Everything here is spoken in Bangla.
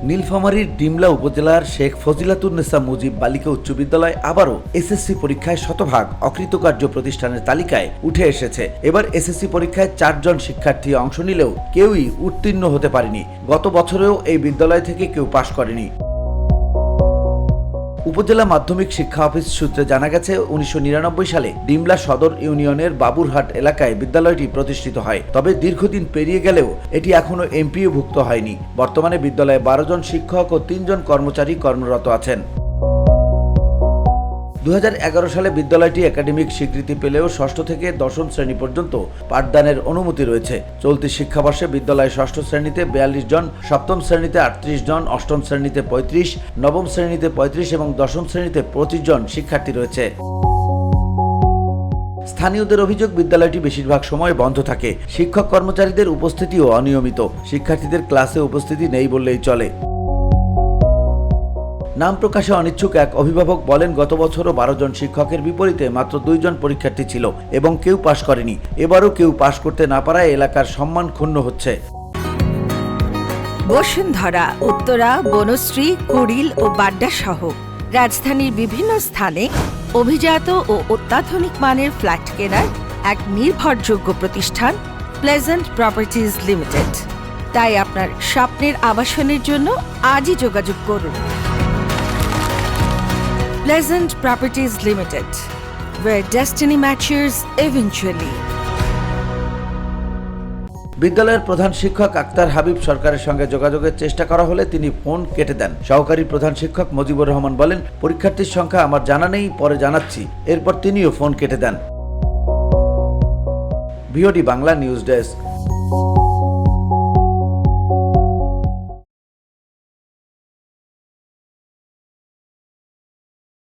নীলফামারীর ডিমলা উপজেলার শেখ ফজিলাতুন্নেসা মুজিব বালিকা উচ্চ বিদ্যালয় আবারও এসএসসি পরীক্ষায় শতভাগ অকৃতকার্য প্রতিষ্ঠানের তালিকায় উঠে এসেছে। এবার এসএসসি পরীক্ষায় 4 জন শিক্ষার্থী অংশ নিলেও কেউই উত্তীর্ণ হতে পারেনি। গত বছরেও এই বিদ্যালয় থেকে কেউ পাশ করেনি। উপজেলা মাধ্যমিক শিক্ষা অফিস সূত্রে জানা গেছে 1999 সালে ডিমলা সদর ইউনিয়নের বাবুরহাট এলাকায় বিদ্যালয়টি প্রতিষ্ঠিত হয়। তবে দীর্ঘদিন পেরিয়ে গেলেও এটি এখনো এমপিওভুক্ত হয়নি। বর্তমানে বিদ্যালয়ে 12 জন শিক্ষক ও 3 জন কর্মচারী কর্মরত আছেন। 2011 সালে বিদ্যালয়টি একাডেমিক স্বীকৃতি পেলেও ষষ্ঠ থেকে দশম শ্রেণী পর্যন্ত পাঠদানের অনুমতি রয়েছে। চলতি শিক্ষাবর্ষে বিদ্যালয়ে ষষ্ঠ শ্রেণীতে 42 জন, সপ্তম শ্রেণীতে 38 জন, অষ্টম শ্রেণীতে 35, নবম শ্রেণীতে 35 এবং দশম শ্রেণীতে 25 জন শিক্ষার্থী রয়েছে। স্থানীয়দের অভিযোগ, বিদ্যালয়টি বেশিরভাগ সময় বন্ধ থাকে। শিক্ষক কর্মচারীদের উপস্থিতিও অনিয়মিত। শিক্ষার্থীদের ক্লাসে উপস্থিতি নেই বললেই চলে। নাম প্রকাশে অনিচ্ছুক এক অভিভাবক বলেন, গত বছরও 12 জন শিক্ষকের বিপরীতে মাত্র 2 জন পরীক্ষার্থী ছিল এবং কেউ পাশ করেনি। এবারও কেউ পাশ করতে না পারায় এলাকার সম্মান ক্ষুণ্ণ হচ্ছে। বসুন্ধরা, উত্তরা, বনশ্রী, কুড়িল ও বাড্ডা সহ রাজধানীর বিভিন্ন স্থানে অভিজাত ও অত্যাধুনিক মানের ফ্ল্যাট কেনার এক নির্ভরযোগ্য প্রতিষ্ঠান প্লেজেন্ট প্রপার্টিজ লিমিটেড। তাই আপনার স্বপ্নের আবাসনের জন্য আজই যোগাযোগ করুন। Pleasant Properties Limited, where destiny matches eventually. বিদ্যালয়ের প্রধান শিক্ষক আক্তার হাবিব সরকারের সঙ্গে যোগাযোগের চেষ্টা করা হলে তিনি ফোন কেটে দেন। সহকারী প্রধান শিক্ষক মুজিবুর রহমান বলেন, পরীক্ষার্থীর সংখ্যা আমার জানা নেই, পরে জানাচ্ছি। এরপর তিনিও ফোন কেটে দেন। VOD Bangla news desk.